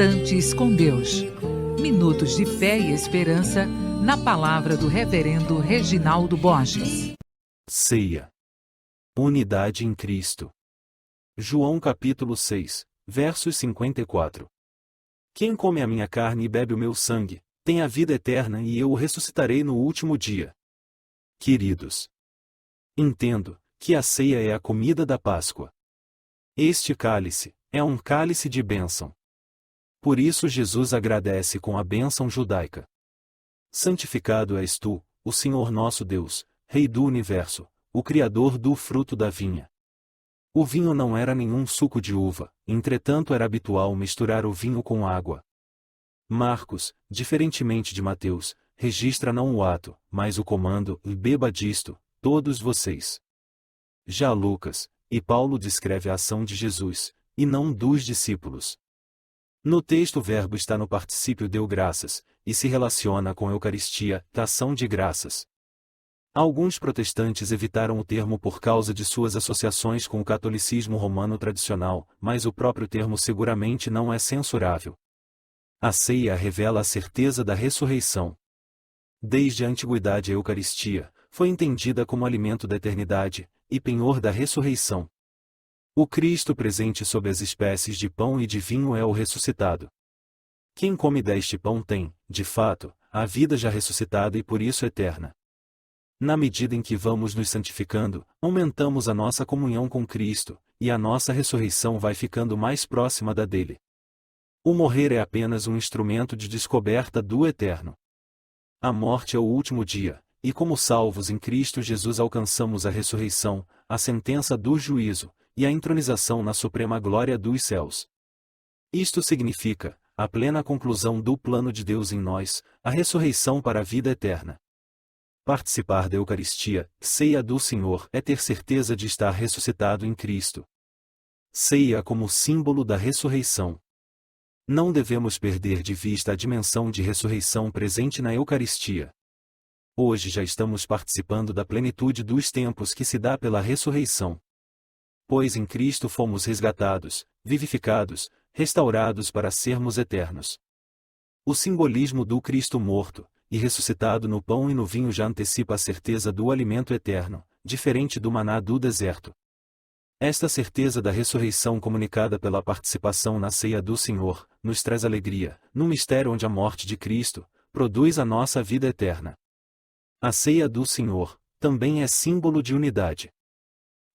Instantes com Deus. Minutos de fé e esperança na palavra do Reverendo Reginaldo Borges. Ceia. Unidade em Cristo. João capítulo 6, versos 54. Quem come a minha carne e bebe o meu sangue, tem a vida eterna e eu o ressuscitarei no último dia. Queridos, entendo que a ceia é a comida da Páscoa. Este cálice é um cálice de bênção. Por isso Jesus agradece com a bênção judaica. Santificado és tu, o Senhor nosso Deus, Rei do universo, o Criador do fruto da vinha. O vinho não era nenhum suco de uva, entretanto era habitual misturar o vinho com água. Marcos, diferentemente de Mateus, registra não o ato, mas o comando, e beba disto, todos vocês. Já Lucas e Paulo descreve a ação de Jesus, e não dos discípulos. No texto o verbo está no particípio deu graças, e se relaciona com a Eucaristia, da ação de graças. Alguns protestantes evitaram o termo por causa de suas associações com o catolicismo romano tradicional, mas o próprio termo seguramente não é censurável. A ceia revela a certeza da ressurreição. Desde a antiguidade a Eucaristia foi entendida como alimento da eternidade, e penhor da ressurreição. O Cristo presente sob as espécies de pão e de vinho é o ressuscitado. Quem come deste pão tem, de fato, a vida já ressuscitada e por isso eterna. Na medida em que vamos nos santificando, aumentamos a nossa comunhão com Cristo, e a nossa ressurreição vai ficando mais próxima da dele. O morrer é apenas um instrumento de descoberta do eterno. A morte é o último dia, e como salvos em Cristo Jesus alcançamos a ressurreição, a sentença do juízo, e a entronização na suprema glória dos céus. Isto significa a plena conclusão do plano de Deus em nós, a ressurreição para a vida eterna. Participar da Eucaristia, ceia do Senhor, é ter certeza de estar ressuscitado em Cristo. Ceia como símbolo da ressurreição. Não devemos perder de vista a dimensão de ressurreição presente na Eucaristia. Hoje já estamos participando da plenitude dos tempos que se dá pela ressurreição. Pois em Cristo fomos resgatados, vivificados, restaurados para sermos eternos. O simbolismo do Cristo morto e ressuscitado no pão e no vinho já antecipa a certeza do alimento eterno, diferente do maná do deserto. Esta certeza da ressurreição comunicada pela participação na ceia do Senhor, nos traz alegria, no mistério onde a morte de Cristo produz a nossa vida eterna. A ceia do Senhor também é símbolo de unidade.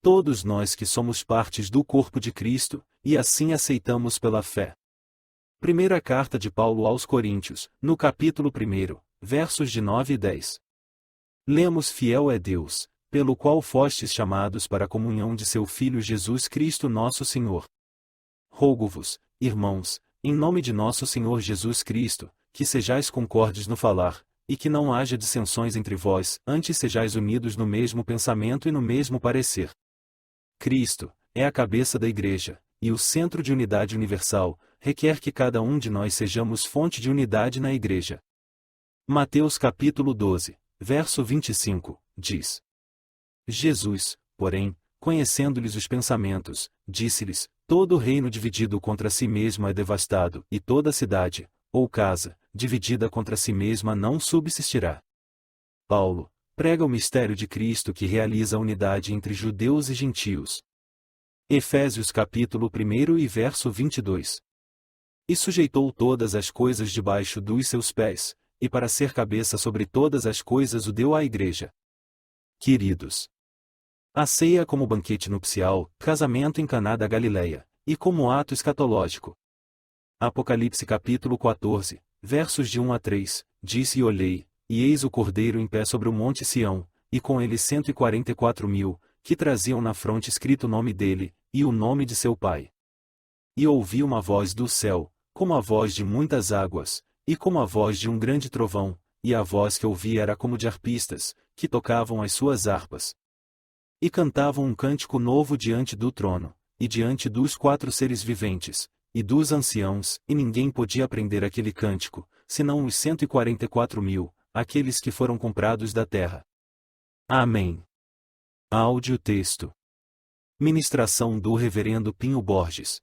Todos nós que somos partes do corpo de Cristo, e assim aceitamos pela fé. Primeira carta de Paulo aos Coríntios, no capítulo 1, versos de 9 e 10. Lemos: Fiel é Deus, pelo qual fostes chamados para a comunhão de seu Filho Jesus Cristo nosso Senhor. Rogo-vos, irmãos, em nome de nosso Senhor Jesus Cristo, que sejais concordes no falar, e que não haja dissensões entre vós, antes sejais unidos no mesmo pensamento e no mesmo parecer. Cristo é a cabeça da Igreja, e o centro de unidade universal, requer que cada um de nós sejamos fonte de unidade na Igreja. Mateus capítulo 12, verso 25, diz: Jesus, porém, conhecendo-lhes os pensamentos, disse-lhes: Todo reino dividido contra si mesmo é devastado, e toda cidade, ou casa, dividida contra si mesma não subsistirá. Paulo prega o mistério de Cristo que realiza a unidade entre judeus e gentios. Efésios capítulo 1 e verso 22. E sujeitou todas as coisas debaixo dos seus pés, e para ser cabeça sobre todas as coisas o deu à Igreja. Queridos, a ceia como banquete nupcial, casamento em Caná da Galileia, e como ato escatológico. Apocalipse capítulo 14, versos de 1 a 3, disse: E olhei, e eis o Cordeiro em pé sobre o monte Sião, e com ele 144.000, que traziam na fronte escrito o nome dele, e o nome de seu pai. E ouvi uma voz do céu, como a voz de muitas águas, e como a voz de um grande trovão, e a voz que ouvi era como de arpistas, que tocavam as suas harpas. E cantavam um cântico novo diante do trono, e diante dos 4 seres viventes, e dos anciãos, e ninguém podia aprender aquele cântico, senão os 144.000, aqueles que foram comprados da terra. Amém. Áudio texto. Ministração do Reverendo Pinho Borges.